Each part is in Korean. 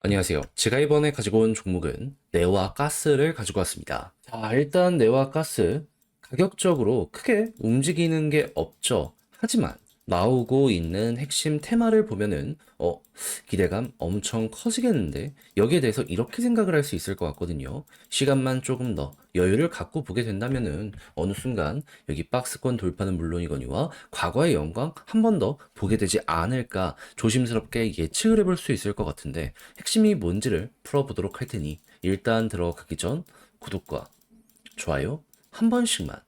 안녕하세요. 제가 이번에 가지고 온 종목은 네와 가스를 가지고 왔습니다. 자, 일단 네와 가스 가격적으로 크게 움직이는 게 없죠. 하지만 나오고 있는 핵심 테마를 보면은 기대감 엄청 커지겠는데 여기에 대해서 이렇게 생각을 할 수 있을 것 같거든요. 시간만 조금 더 여유를 갖고 보게 된다면은 어느 순간 여기 박스권 돌파는 물론이거니와 과거의 영광 한 번 더 보게 되지 않을까 조심스럽게 예측을 해볼 수 있을 것 같은데 핵심이 뭔지를 풀어보도록 할 테니 일단 들어가기 전 구독과 좋아요 한 번씩만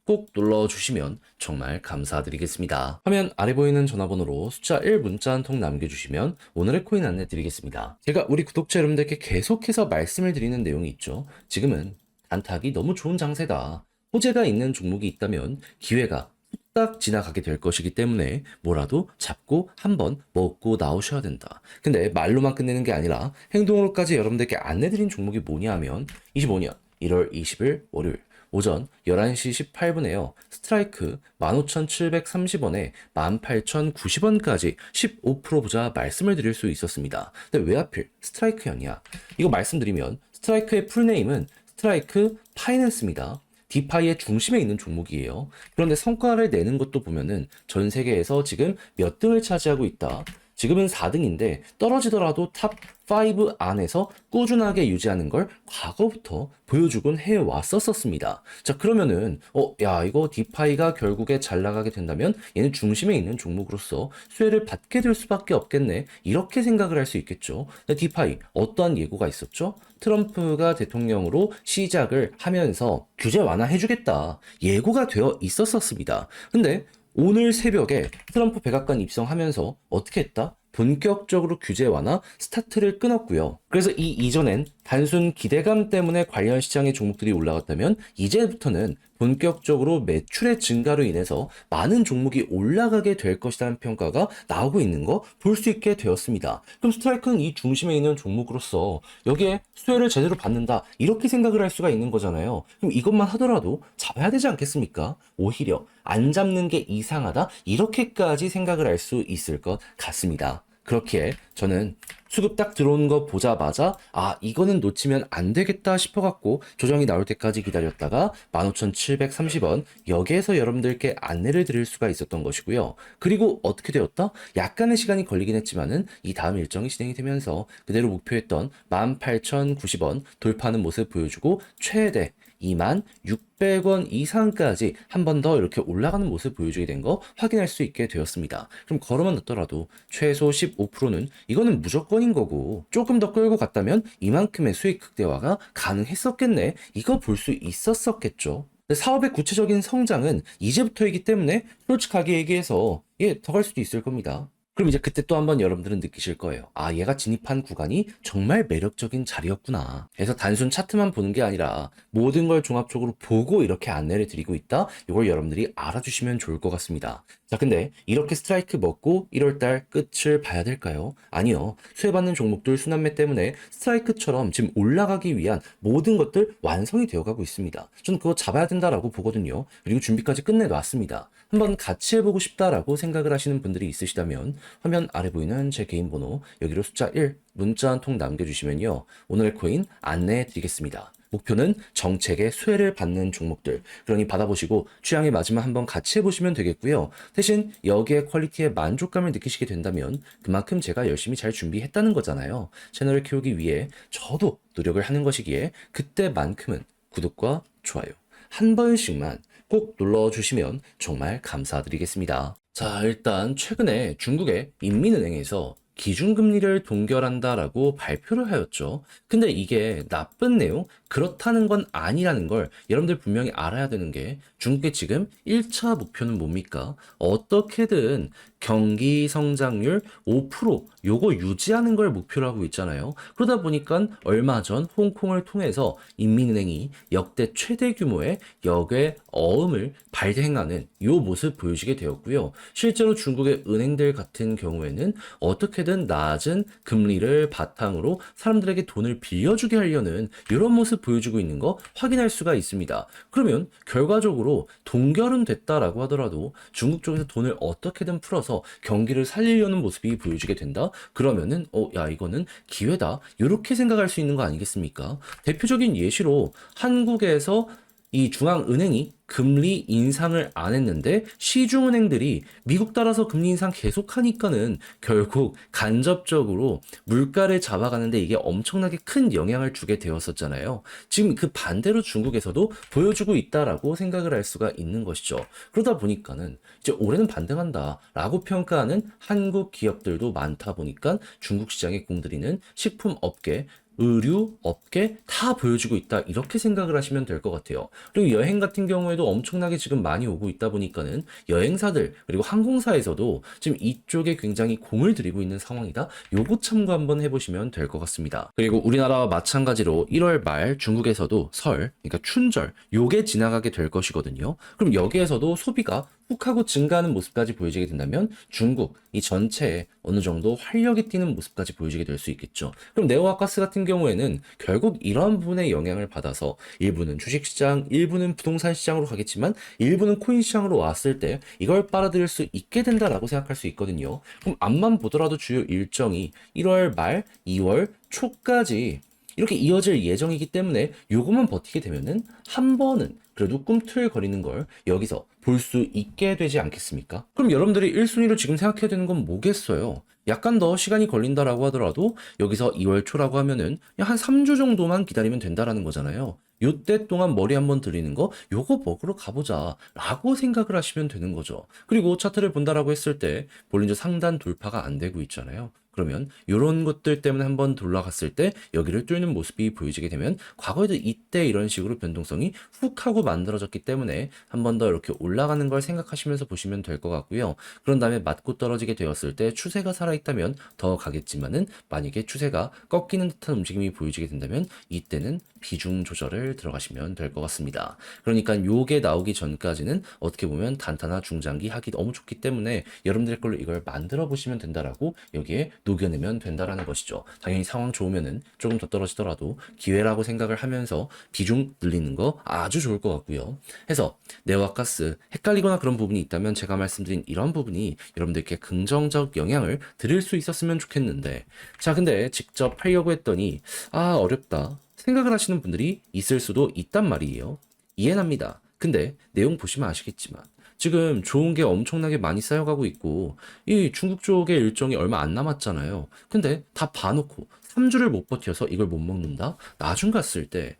꼭 눌러주시면 정말 감사드리겠습니다. 화면 아래 보이는 전화번호로 숫자 1 문자 한 통 남겨주시면 오늘의 코인 안내 드리겠습니다. 제가 우리 구독자 여러분들께 계속해서 말씀을 드리는 내용이 있죠. 지금은 단타하기 너무 좋은 장세다. 호재가 있는 종목이 있다면 기회가 딱 지나가게 될 것이기 때문에 뭐라도 잡고 한번 먹고 나오셔야 된다. 근데 말로만 끝내는 게 아니라 행동으로까지 여러분들께 안내드린 종목이 뭐냐 하면 25년 1월 20일 월요일 오전 11시 18분에요. 스트라이크 15,730원에 18,090원까지 15% 보자 말씀을 드릴 수 있었습니다. 근데 왜 하필 스트라이크였냐? 이거 말씀드리면 스트라이크의 풀네임은 스트라이크 파이낸스입니다. 디파이의 중심에 있는 종목이에요. 그런데 성과를 내는 것도 보면은 전 세계에서 지금 몇 등을 차지하고 있다. 지금은 4등인데 떨어지더라도 탑 5 안에서 꾸준하게 유지하는 걸 과거부터 보여주곤 해왔었습니다. 자, 그러면은 야, 이거 디파이가 결국에 잘 나가게 된다면 얘는 중심에 있는 종목으로서 수혜를 받게 될 수밖에 없겠네. 이렇게 생각을 할 수 있겠죠. 근데 디파이 어떠한 예고가 있었죠? 트럼프가 대통령으로 시작을 하면서 규제 완화해주겠다. 예고가 되어 있었습니다. 근데 오늘 새벽에 트럼프 백악관 입성하면서 어떻게 했다? 본격적으로 규제 완화 스타트를 끊었고요. 그래서 이 이전엔 단순 기대감 때문에 관련 시장의 종목들이 올라갔다면 이제부터는 본격적으로 매출의 증가로 인해서 많은 종목이 올라가게 될 것이라는 평가가 나오고 있는 거 볼 수 있게 되었습니다. 그럼 스트라이크는 이 중심에 있는 종목으로서 여기에 수혜를 제대로 받는다 이렇게 생각을 할 수가 있는 거잖아요. 그럼 이것만 하더라도 잡아야 되지 않겠습니까? 오히려 안 잡는 게 이상하다 이렇게까지 생각을 할 수 있을 것 같습니다. 그렇기에 저는 수급 딱 들어오는 거 보자마자 이거는 놓치면 안 되겠다 싶어갖고 조정이 나올 때까지 기다렸다가 15,730원 여기에서 여러분들께 안내를 드릴 수가 있었던 것이고요. 그리고 어떻게 되었다? 약간의 시간이 걸리긴 했지만은 이 다음 일정이 진행이 되면서 그대로 목표했던 18,090원 돌파하는 모습 보여주고 최대 26,600원 이상까지 한 번 더 이렇게 올라가는 모습 보여주게 된 거 확인할 수 있게 되었습니다. 그럼 걸어만 놨더라도 최소 15%는 이거는 무조건인 거고 조금 더 끌고 갔다면 이만큼의 수익 극대화가 가능했었겠네. 이거 볼 수 있었겠죠. 사업의 구체적인 성장은 이제부터이기 때문에 솔직하게 얘기해서 더 갈 수도 있을 겁니다. 그럼 이제 그때 또 한번 여러분들은 느끼실 거예요. 얘가 진입한 구간이 정말 매력적인 자리였구나. 그래서 단순 차트만 보는 게 아니라 모든 걸 종합적으로 보고 이렇게 안내를 드리고 있다. 이걸 여러분들이 알아주시면 좋을 것 같습니다. 자, 근데 이렇게 스트라이크 먹고 1월달 끝을 봐야 될까요? 아니요. 수혜받는 종목들 순환매 때문에 스트라이크처럼 지금 올라가기 위한 모든 것들 완성이 되어가고 있습니다. 저는 그거 잡아야 된다라고 보거든요. 그리고 준비까지 끝내놨습니다. 한번 같이 해보고 싶다라고 생각을 하시는 분들이 있으시다면 화면 아래 보이는 제 개인 번호 여기로 숫자 1 문자 한 통 남겨주시면요. 오늘의 코인 안내해 드리겠습니다. 목표는 정책의 수혜를 받는 종목들. 그러니 받아보시고 취향에 맞으면 한번 같이 해보시면 되겠고요. 대신 여기에 퀄리티에 만족감을 느끼시게 된다면 그만큼 제가 열심히 잘 준비했다는 거잖아요. 채널을 키우기 위해 저도 노력을 하는 것이기에 그때만큼은 구독과 좋아요 한 번씩만 꼭 눌러주시면 정말 감사드리겠습니다. 자, 일단 최근에 중국의 인민은행에서 기준금리를 동결한다라고 발표를 하였죠. 근데 이게 나쁜 내용? 그렇다는 건 아니라는 걸 여러분들 분명히 알아야 되는 게 중국의 지금 1차 목표는 뭡니까? 어떻게든 경기 성장률 5% 요거 유지하는 걸 목표로 하고 있잖아요. 그러다 보니까 얼마 전 홍콩을 통해서 인민은행이 역대 최대 규모의 역외 어음을 발행하는 요 모습 보여지게 되었고요. 실제로 중국의 은행들 같은 경우에는 어떻게든 낮은 금리를 바탕으로 사람들에게 돈을 빌려주게 하려는 이런 모습 보여주고 있는 거 확인할 수가 있습니다. 그러면 결과적으로 동결은 됐다라고 하더라도 중국 쪽에서 돈을 어떻게든 풀어서 하면서 경기를 살리려는 모습이 보여지게 된다? 그러면은 야 이거는 기회다. 이렇게 생각할 수 있는 거 아니겠습니까? 대표적인 예시로 한국에서 이 중앙은행이 금리 인상을 안 했는데 시중은행들이 미국 따라서 금리 인상 계속하니까는 결국 간접적으로 물가를 잡아가는데 이게 엄청나게 큰 영향을 주게 되었었잖아요. 지금 그 반대로 중국에서도 보여주고 있다라고 생각을 할 수가 있는 것이죠. 그러다 보니까는 이제 올해는 반등한다라고 평가하는 한국 기업들도 많다 보니까 중국 시장에 공들이는 식품 업계 의류, 업계 다 보여주고 있다. 이렇게 생각을 하시면 될 것 같아요. 그리고 여행 같은 경우에도 엄청나게 지금 많이 오고 있다 보니까는 여행사들 그리고 항공사에서도 지금 이쪽에 굉장히 공을 들이고 있는 상황이다. 요거 참고 한번 해보시면 될 것 같습니다. 그리고 우리나라와 마찬가지로 1월 말 중국에서도 설, 그러니까 춘절 요게 지나가게 될 것이거든요. 그럼 여기에서도 소비가 훅 하고 증가하는 모습까지 보여지게 된다면 중국 이 전체에 어느 정도 활력이 띄는 모습까지 보여지게 될 수 있겠죠. 그럼 네오와 가스 같은 경우에는 결국 이러한 부분의 영향을 받아서 일부는 주식시장, 일부는 부동산 시장으로 가겠지만 일부는 코인 시장으로 왔을 때 이걸 빨아들일 수 있게 된다라고 생각할 수 있거든요. 그럼 앞만 보더라도 주요 일정이 1월 말, 2월 초까지 이렇게 이어질 예정이기 때문에 요것만 버티게 되면은 한 번은 그래도 꿈틀거리는 걸 여기서 볼 수 있게 되지 않겠습니까? 그럼 여러분들이 1순위로 지금 생각해야 되는 건 뭐겠어요? 약간 더 시간이 걸린다라고 하더라도 여기서 2월 초라고 하면은 한 3주 정도만 기다리면 된다라는 거잖아요. 요때 동안 머리 한번 들리는 거 요거 먹으러 가보자 라고 생각을 하시면 되는 거죠. 그리고 차트를 본다라고 했을 때 볼린저 상단 돌파가 안 되고 있잖아요. 그러면 이런 것들 때문에 한번 올라갔을 때 여기를 뚫는 모습이 보여지게 되면 과거에도 이때 이런 식으로 변동성이 훅 하고 만들어졌기 때문에 한 번 더 이렇게 올라가는 걸 생각하시면서 보시면 될 것 같고요. 그런 다음에 맞고 떨어지게 되었을 때 추세가 살아있다면 더 가겠지만은 만약에 추세가 꺾이는 듯한 움직임이 보여지게 된다면 이때는 비중 조절을 들어가시면 될 것 같습니다. 그러니까 요게 나오기 전까지는 어떻게 보면 단타나 중장기 하기 너무 좋기 때문에 여러분들 걸로 이걸 만들어 보시면 된다라고 여기에 녹여내면 된다라는 것이죠. 당연히 상황 좋으면은 조금 더 떨어지더라도 기회라고 생각을 하면서 비중 늘리는 거 아주 좋을 것 같고요. 해서 네오와 가스 헷갈리거나 그런 부분이 있다면 제가 말씀드린 이런 부분이 여러분들께 긍정적 영향을 드릴 수 있었으면 좋겠는데 자 근데 직접 하려고 했더니 어렵다 생각을 하시는 분들이 있을 수도 있단 말이에요. 이해합니다. 근데 내용 보시면 아시겠지만 지금 좋은 게 엄청나게 많이 쌓여가고 있고 이 중국 쪽의 일정이 얼마 안 남았잖아요. 근데 다 봐놓고 3주를 못 버텨서 이걸 못 먹는다? 나중 갔을 때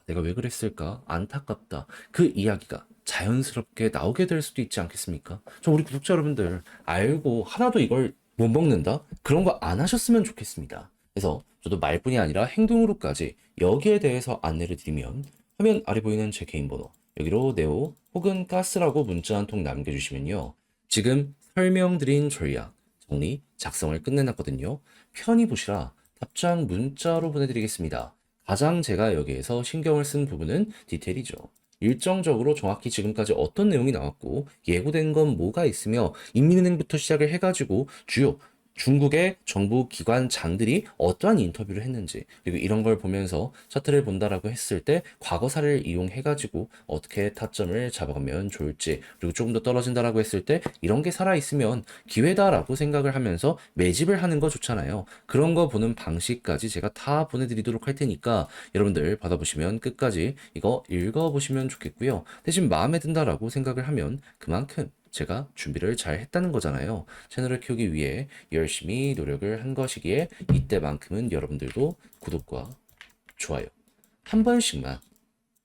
내가 왜 그랬을까? 안타깝다. 그 이야기가 자연스럽게 나오게 될 수도 있지 않겠습니까? 저 우리 구독자 여러분들 알고 하나도 이걸 못 먹는다? 그런 거 안 하셨으면 좋겠습니다. 그래서 저도 말뿐이 아니라 행동으로까지 여기에 대해서 안내를 드리면 화면 아래 보이는 제 개인 번호 여기로 네오 혹은 가스라고 문자 한 통 남겨주시면요. 지금 설명드린 전략 정리 작성을 끝내놨거든요. 편히 보시라 답장 문자로 보내드리겠습니다. 가장 제가 여기에서 신경을 쓴 부분은 디테일이죠. 일정적으로 정확히 지금까지 어떤 내용이 나왔고 예고된 건 뭐가 있으며 인민은행부터 시작을 해가지고 주요 중국의 정부 기관장들이 어떠한 인터뷰를 했는지 그리고 이런 걸 보면서 차트를 본다라고 했을 때 과거사를 이용해가지고 어떻게 타점을 잡아가면 좋을지 그리고 조금 더 떨어진다라고 했을 때 이런 게 살아있으면 기회다라고 생각을 하면서 매집을 하는 거 좋잖아요. 그런 거 보는 방식까지 제가 다 보내드리도록 할 테니까 여러분들 받아보시면 끝까지 이거 읽어보시면 좋겠고요. 대신 마음에 든다라고 생각을 하면 그만큼 제가 준비를 잘 했다는 거잖아요. 채널을 키우기 위해 열심히 노력을 한 것이기에 이때만큼은 여러분들도 구독과 좋아요 한 번씩만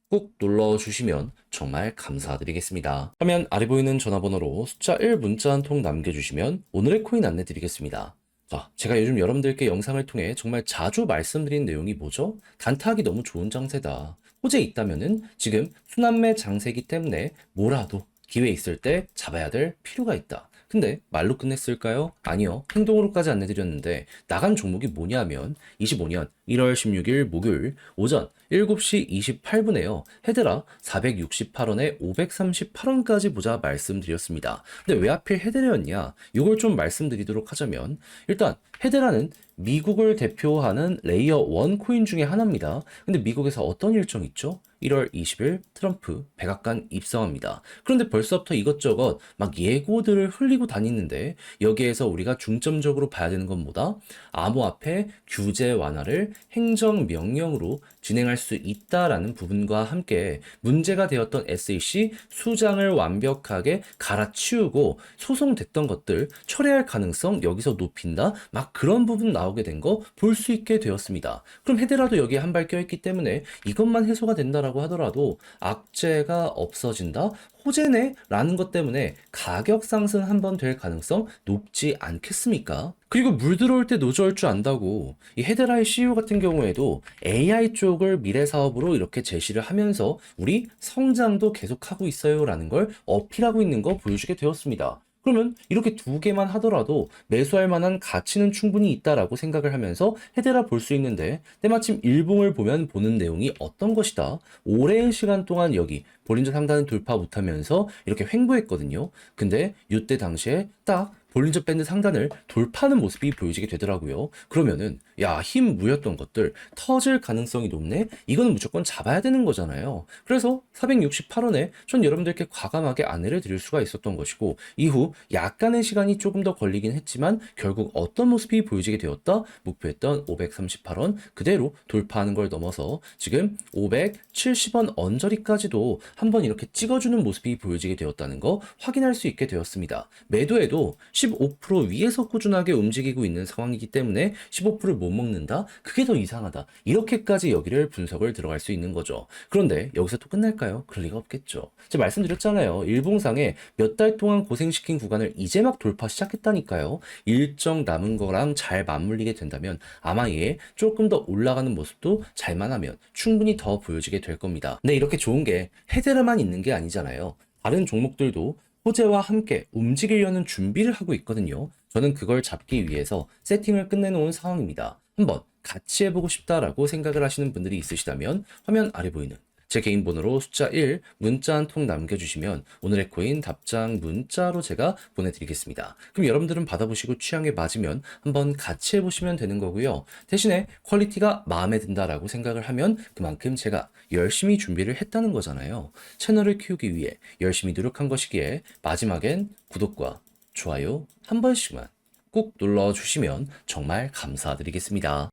꼭 눌러주시면 정말 감사드리겠습니다. 화면 아래 보이는 전화번호로 숫자 1 문자 한 통 남겨주시면 오늘의 코인 안내 드리겠습니다. 자, 제가 요즘 여러분들께 영상을 통해 정말 자주 말씀드린 내용이 뭐죠? 단타하기 너무 좋은 장세다. 호재 있다면은 지금 순환매 장세기 때문에 뭐라도 기회 있을 때 잡아야 될 필요가 있다. 근데 말로 끝냈을까요? 아니요. 행동으로까지 안내드렸는데 나간 종목이 뭐냐면 25년 1월 16일 목요일 오전 7시 28분에요. 헤드라 468원에 538원까지 보자 말씀드렸습니다. 근데 왜 하필 헤드라였냐? 이걸 좀 말씀드리도록 하자면 일단 헤드라는 미국을 대표하는 레이어 1 코인 중에 하나입니다. 근데 미국에서 어떤 일정이 있죠? 1월 20일 트럼프 백악관 입성합니다. 그런데 벌써부터 이것저것 막 예고들을 흘리고 다니는데 여기에서 우리가 중점적으로 봐야 되는 건 뭐다? 암호화폐 규제 완화를 행정명령으로 진행할 수 있다라는 부분과 함께 문제가 되었던 SEC 수장을 완벽하게 갈아치우고 소송됐던 것들 철회할 가능성 여기서 높인다? 막 그런 부분 나오게 된 거 볼 수 있게 되었습니다. 그럼 헤드라도 여기에 한 발 껴있기 때문에 이것만 해소가 된다라고 하더라도 악재가 없어진다? 호재네? 라는 것 때문에 가격 상승 한번 될 가능성 높지 않겠습니까? 그리고 물 들어올 때 노조할 줄 안다고 이 헤드라의 CEO 같은 경우에도 AI 쪽을 미래 사업으로 이렇게 제시를 하면서 우리 성장도 계속하고 있어요 라는 걸 어필하고 있는 거 보여주게 되었습니다. 그러면 이렇게 두 개만 하더라도 매수할 만한 가치는 충분히 있다라고 생각을 하면서 헤드라 볼 수 있는데 때마침 일봉을 보면 보는 내용이 어떤 것이다. 오랜 시간 동안 여기 볼린저 상단을 돌파 못하면서 이렇게 횡보했거든요. 근데 이때 당시에 딱 볼린저 밴드 상단을 돌파하는 모습이 보여지게 되더라고요. 그러면은 야, 힘 무였던 것들 터질 가능성이 높네? 이거는 무조건 잡아야 되는 거잖아요. 그래서 468원에 전 여러분들께 과감하게 안내를 드릴 수가 있었던 것이고 이후 약간의 시간이 조금 더 걸리긴 했지만 결국 어떤 모습이 보여지게 되었다? 목표했던 538원 그대로 돌파하는 걸 넘어서 지금 570원 언저리까지도 한번 이렇게 찍어주는 모습이 보여지게 되었다는 거 확인할 수 있게 되었습니다. 매도에도 15% 위에서 꾸준하게 움직이고 있는 상황이기 때문에 15%를 못 먹는다? 그게 더 이상하다. 이렇게까지 여기를 분석을 들어갈 수 있는 거죠. 그런데 여기서 또 끝날까요? 그럴 리가 없겠죠. 제가 말씀드렸잖아요. 일봉상에 몇 달 동안 고생시킨 구간을 이제 막 돌파 시작했다니까요. 일정 남은 거랑 잘 맞물리게 된다면 아마 얘 조금 더 올라가는 모습도 잘만 하면 충분히 더 보여지게 될 겁니다. 근데 이렇게 좋은 게 헤드라만 있는 게 아니잖아요. 다른 종목들도 호재와 함께 움직이려는 준비를 하고 있거든요. 저는 그걸 잡기 위해서 세팅을 끝내놓은 상황입니다. 한번 같이 해보고 싶다라고 생각을 하시는 분들이 있으시다면 화면 아래 보이는 제 개인 번호로 숫자 1 문자 한 통 남겨주시면 오늘의 코인 답장 문자로 제가 보내드리겠습니다. 그럼 여러분들은 받아보시고 취향에 맞으면 한번 같이 해보시면 되는 거고요. 대신에 퀄리티가 마음에 든다라고 생각을 하면 그만큼 제가 열심히 준비를 했다는 거잖아요. 채널을 키우기 위해 열심히 노력한 것이기에 마지막엔 구독과 좋아요 한 번씩만 꼭 눌러주시면 정말 감사드리겠습니다.